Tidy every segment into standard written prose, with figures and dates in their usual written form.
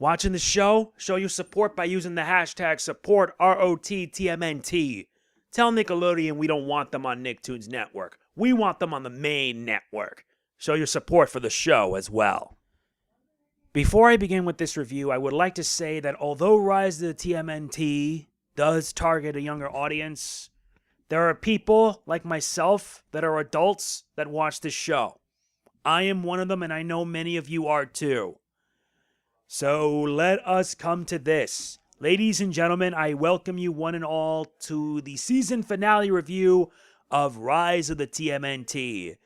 Watching the show? Show your support by using the hashtag support ROTTMNT. Tell Nickelodeon we don't want them on Nicktoons Network. We want them on the main network. Show your support for the show as well. Before I begin with this review, I would like to say that although Rise of the TMNT does target a younger audience, there are people like myself that are adults that watch this show. I am one of them, and I know many of you are too. So let us come to this. Ladies and gentlemen, I welcome you one and all to the season finale review of Rise of the TMNT.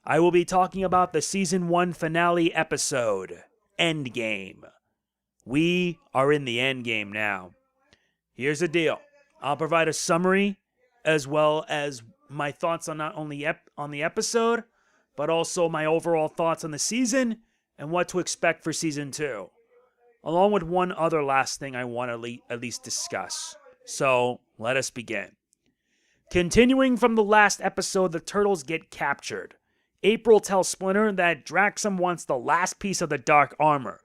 I will be talking about the season 1 finale episode, Endgame. We are in the endgame now. Here's the deal. I'll provide a summary as well as my thoughts on not only on the episode, but also my overall thoughts on the season and what to expect for season 2. Along with one other last thing I want to at least discuss. So, let us begin. Continuing from the last episode, the Turtles get captured. April tells Splinter that Draxum wants the last piece of the dark armor,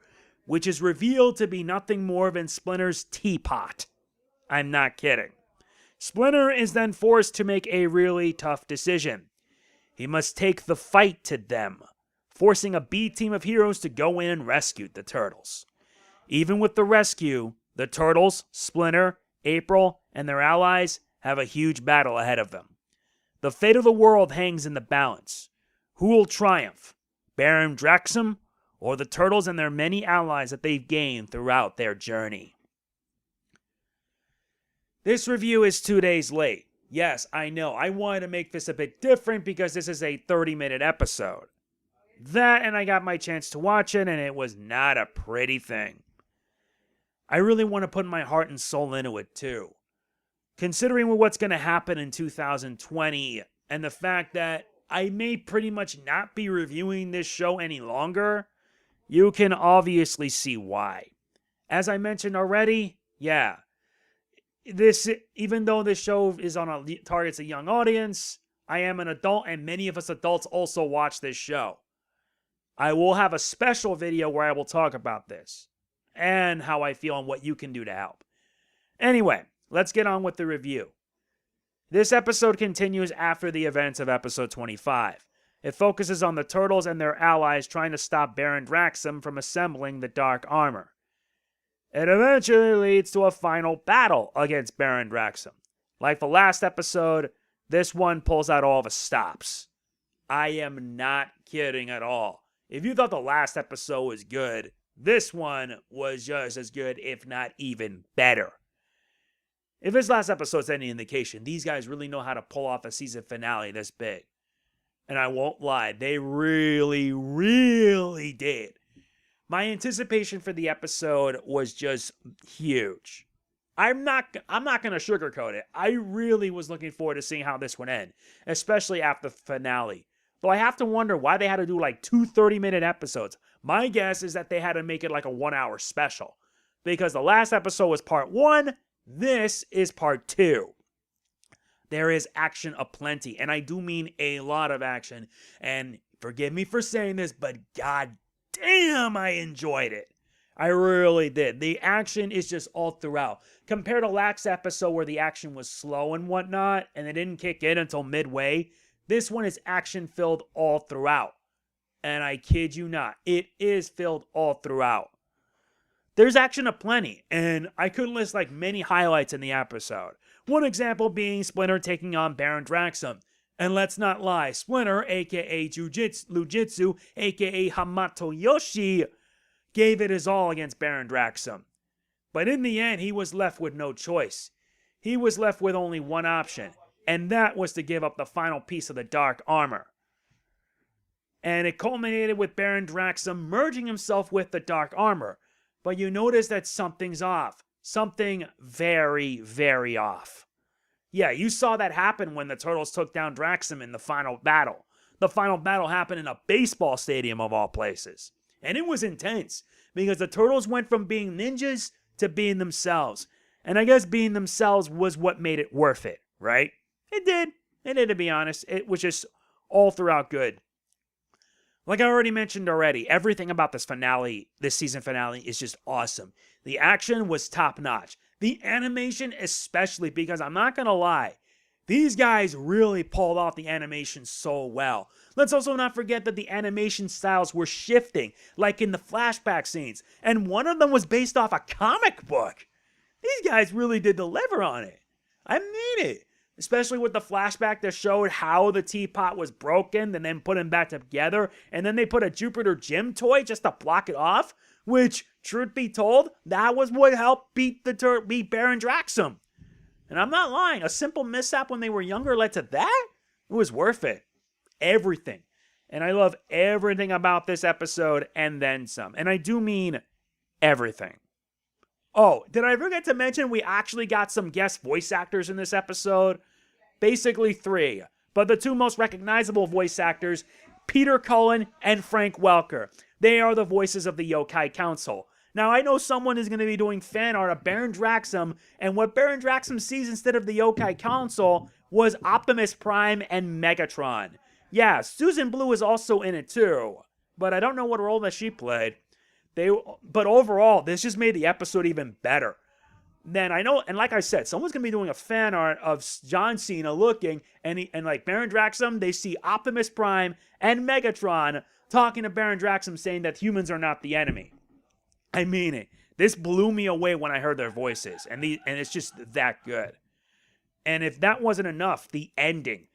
which is revealed to be nothing more than Splinter's teapot. I'm not kidding. Splinter is then forced to make a really tough decision. He must take the fight to them, forcing a B team of heroes to go in and rescue the Turtles. Even with the rescue, the Turtles, Splinter, April, and their allies have a huge battle ahead of them. The fate of the world hangs in the balance. Who will triumph? Baron Draxum, or the Turtles and their many allies that they've gained throughout their journey? This review is 2 days late. Yes, I know. I wanted to make this a bit different because this is a 30-minute episode. That, and I got my chance to watch it, and it was not a pretty thing. I really want to put my heart and soul into it, too. Considering what's going to happen in 2020, and the fact that I may pretty much not be reviewing this show any longer, you can obviously see why. As I mentioned already, yeah, even though this show is targets a young audience, I am an adult, and many of us adults also watch this show. I will have a special video where I will talk about this, and how I feel and what you can do to help. Anyway, let's get on with the review. This episode continues after the events of episode 25. It focuses on the Turtles and their allies trying to stop Baron Draxum from assembling the dark armor. It eventually leads to a final battle against Baron Draxum. Like the last episode, this one pulls out all the stops. I am not kidding at all. If you thought the last episode was good, this one was just as good, if not even better. If this last episode's any indication, these guys really know how to pull off a season finale this big. And I won't lie, they really, really did. My anticipation for the episode was just huge. I'm not going to sugarcoat it. I really was looking forward to seeing how this would end, especially after the finale. Though I have to wonder why they had to do like 2 30-minute episodes. My guess is that they had to make it like a 1-hour special. Because the last episode was part 1, this is part 2. There is action aplenty, and I do mean a lot of action. And forgive me for saying this, but god damn, I enjoyed it. I really did. The action is just all throughout. Compared to last episode where the action was slow and whatnot, and it didn't kick in until midway, this one is action-filled all throughout. And I kid you not, it is filled all throughout. There's action aplenty, and I could list like many highlights in the episode. One example being Splinter taking on Baron Draxum. And let's not lie, Splinter, aka Lujitsu, aka Hamato Yoshi, gave it his all against Baron Draxum. But in the end, he was left with no choice. He was left with only one option, and that was to give up the final piece of the dark armor. And it culminated with Baron Draxum merging himself with the dark armor. But you notice that something's off. Something very, very off. Yeah, you saw that happen when the Turtles took down Draxum in the final battle. The final battle happened in a baseball stadium of all places. And it was intense, because the Turtles went from being ninjas to being themselves. And I guess being themselves was what made it worth it, right? It did. It did, to be honest. It was just all throughout good. Like I already mentioned already, everything about this season finale is just awesome. The action was top notch. The animation especially, because I'm not going to lie, these guys really pulled off the animation so well. Let's also not forget that the animation styles were shifting, like in the flashback scenes, and one of them was based off a comic book. These guys really did deliver on it. I mean it. Especially with the flashback that showed how the teapot was broken and then put them back together. And then they put a Jupiter Gym toy just to block it off. Which, truth be told, that was what helped beat Baron Draxum. And I'm not lying. A simple mishap when they were younger led to that? It was worth it. Everything. And I love everything about this episode and then some. And I do mean everything. Oh, did I forget to mention we actually got some guest voice actors in this episode? Basically 3. But the 2 most recognizable voice actors, Peter Cullen and Frank Welker. They are the voices of the Yokai Council. Now, I know someone is going to be doing fan art of Baron Draxum, and what Baron Draxum sees instead of the Yokai Council was Optimus Prime and Megatron. Yeah, Susan Blue is also in it too, but I don't know what role that she played. But overall, this just made the episode even better. Then I know, and like I said, someone's going to be doing a fan art of John Cena looking, and like Baron Draxum, they see Optimus Prime and Megatron talking to Baron Draxum saying that humans are not the enemy. I mean it. This blew me away when I heard their voices, and it's just that good. And if that wasn't enough, the ending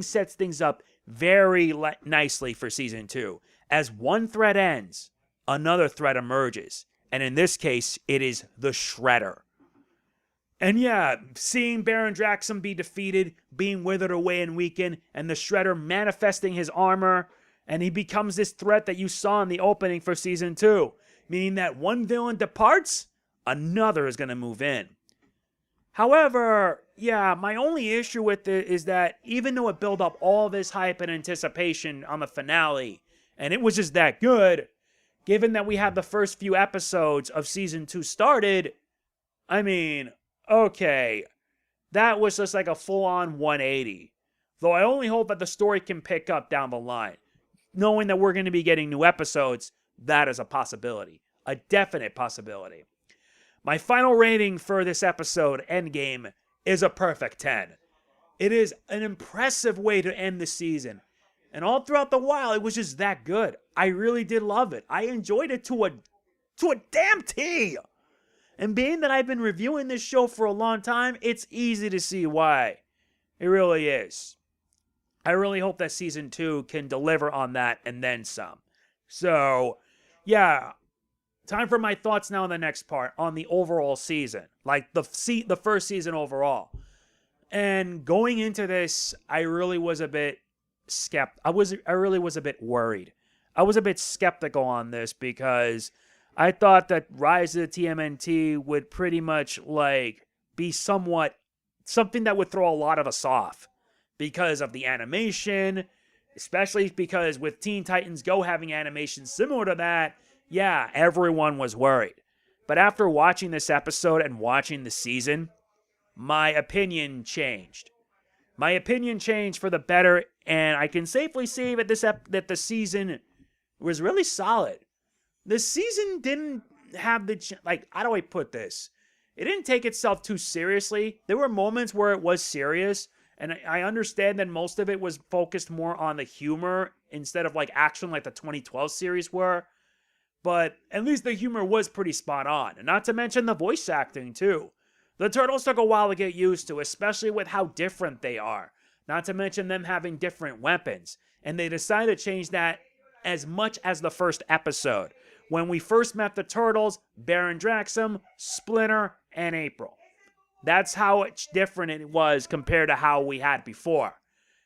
sets things up very nicely for season 2. As one thread ends, another threat emerges. And in this case, it is the Shredder. And yeah, seeing Baron Draxum be defeated, being withered away and weakened, and the Shredder manifesting his armor, and he becomes this threat that you saw in the opening for season 2. Meaning that one villain departs, another is going to move in. However, yeah, my only issue with it is that even though it built up all this hype and anticipation on the finale, and it was just that good, given that we had the first few episodes of season 2 started, I mean, okay, that was just like a full-on 180. Though I only hope that the story can pick up down the line. Knowing that we're going to be getting new episodes, that is a possibility. A definite possibility. My final rating for this episode, Endgame, is a perfect 10. It is an impressive way to end the season. And all throughout the while, it was just that good. I really did love it. I enjoyed it to a damn T. And being that I've been reviewing this show for a long time, it's easy to see why. It really is. I really hope that season 2 can deliver on that and then some. So, yeah. Time for my thoughts now in the next part on the overall season. Like the first season overall. And going into this, I really was a bit I really was a bit worried. I was a bit skeptical on this because I thought that Rise of the TMNT would pretty much like be something that would throw a lot of us off because of the animation, especially because with Teen Titans Go having animation similar to that, yeah, everyone was worried. But after watching this episode and watching the season, my opinion changed. My opinion changed for the better, and I can safely say that the season was really solid. The season didn't have how do I put this? It didn't take itself too seriously. There were moments where it was serious, and I understand that most of it was focused more on the humor instead of like action like the 2012 series were. But at least the humor was pretty spot on, and not to mention the voice acting too. The Turtles took a while to get used to, especially with how different they are. Not to mention them having different weapons. And they decided to change that as much as the first episode. When we first met the Turtles, Baron Draxum, Splinter, and April. That's how different it was compared to how we had before.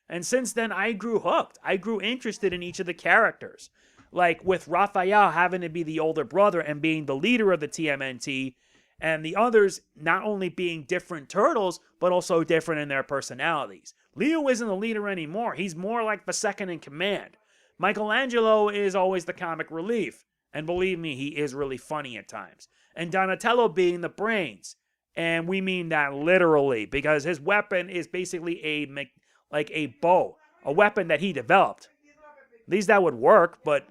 And since then, I grew hooked. I grew interested in each of the characters. Like with Raphael having to be the older brother and being the leader of the TMNT, and the others not only being different turtles, but also different in their personalities. Leo isn't the leader anymore. He's more like the second in command. Michelangelo is always the comic relief. And believe me, he is really funny at times. And Donatello being the brains. And we mean that literally, because his weapon is basically a bow. A weapon that he developed. At least that would work, but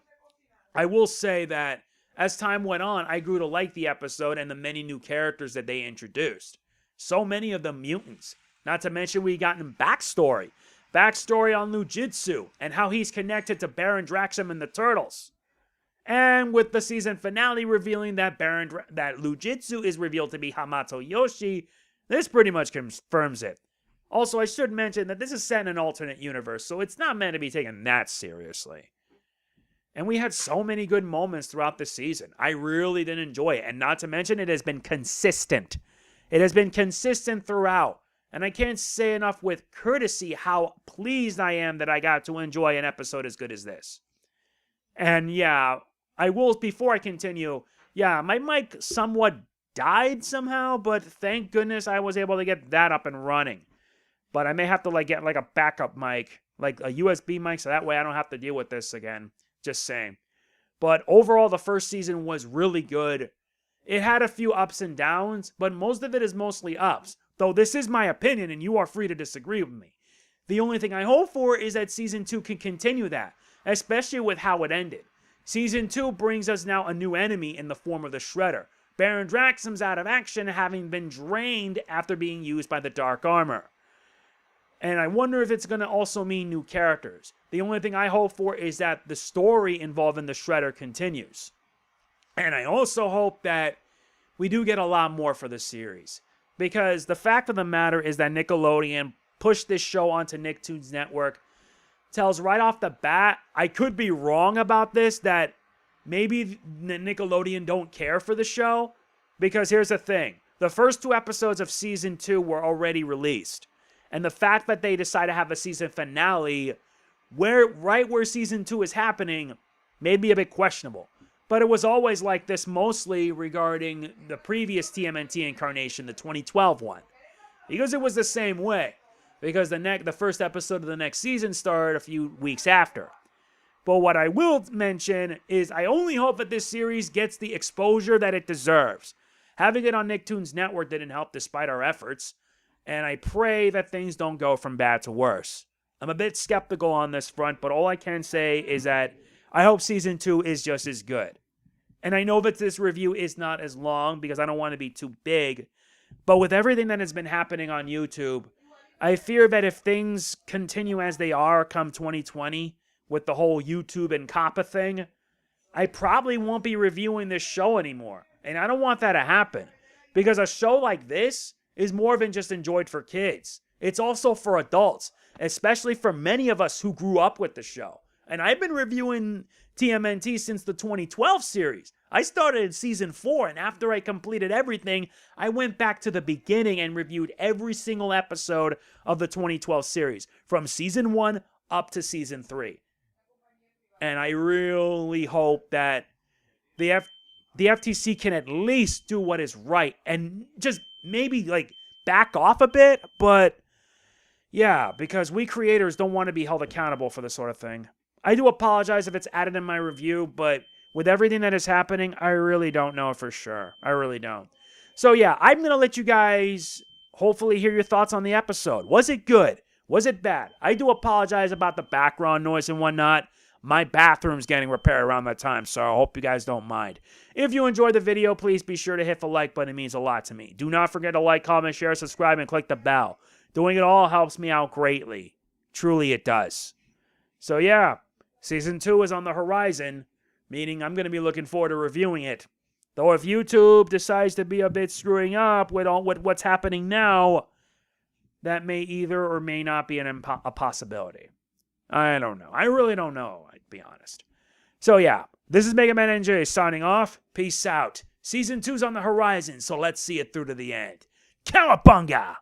I will say that as time went on, I grew to like the episode and the many new characters that they introduced. So many of them mutants. Not to mention we gotten backstory. Backstory on Lujitsu and how he's connected to Baron Draxum and the Turtles. And with the season finale revealing that that Lujitsu is revealed to be Hamato Yoshi, this pretty much confirms it. Also, I should mention that this is set in an alternate universe, so it's not meant to be taken that seriously. And we had so many good moments throughout the season. I really did enjoy it, and not to mention it has been consistent. It has been consistent throughout. And I can't say enough with courtesy how pleased I am that I got to enjoy an episode as good as this. And yeah, I will, before I continue, yeah, my mic somewhat died somehow, but thank goodness I was able to get that up and running. But I may have to get a backup mic, like a USB mic, so that way I don't have to deal with this again. Just saying. But overall, the first season was really good. It had a few ups and downs, but most of it is mostly ups. Though this is my opinion, and you are free to disagree with me. The only thing I hope for is that Season 2 can continue that, especially with how it ended. Season 2 brings us now a new enemy in the form of the Shredder. Baron Draxum's out of action, having been drained after being used by the Dark Armor. And I wonder if it's going to also mean new characters. The only thing I hope for is that the story involving the Shredder continues. And I also hope that we do get a lot more for the series. Because the fact of the matter is that Nickelodeon pushed this show onto Nicktoons Network tells right off the bat, I could be wrong about this, that maybe Nickelodeon don't care for the show. Because here's the thing. The first 2 episodes of Season 2 were already released. And the fact that they decide to have a season finale right where Season 2 is happening made me a bit questionable. But it was always like this, mostly regarding the previous TMNT incarnation, the 2012 one. Because it was the same way. Because the first episode of the next season started a few weeks after. But what I will mention is I only hope that this series gets the exposure that it deserves. Having it on Nicktoons Network didn't help despite our efforts. And I pray that things don't go from bad to worse. I'm a bit skeptical on this front, but all I can say is that I hope Season 2 is just as good. And I know that this review is not as long because I don't want to be too big. But with everything that has been happening on YouTube, I fear that if things continue as they are come 2020, with the whole YouTube and COPPA thing, I probably won't be reviewing this show anymore. And I don't want that to happen. Because a show like this is more than just enjoyed for kids. It's also for adults, especially for many of us who grew up with the show. And I've been reviewing TMNT since the 2012 series. I started in Season 4, and after I completed everything, I went back to the beginning and reviewed every single episode of the 2012 series, from Season 1 up to Season 3. And I really hope that the FTC can at least do what is right, and just maybe, back off a bit, but yeah, because we creators don't want to be held accountable for this sort of thing. I do apologize if it's added in my review, but with everything that is happening, I really don't know for sure. I really don't. So yeah, I'm going to let you guys hopefully hear your thoughts on the episode. Was it good? Was it bad? I do apologize about the background noise and whatnot. My bathroom's getting repaired around that time, so I hope you guys don't mind. If you enjoyed the video, please be sure to hit the like button. It means a lot to me. Do not forget to like, comment, share, subscribe, and click the bell. Doing it all helps me out greatly. Truly, it does. So yeah, Season 2 is on the horizon, meaning I'm going to be looking forward to reviewing it. Though if YouTube decides to be a bit screwing up with what's happening now, that may either or may not be a possibility. I don't know. I really don't know, I'd be honest. So yeah, this is MegamanNG signing off. Peace out. Season 2's on the horizon, so let's see it through to the end. Cowabunga!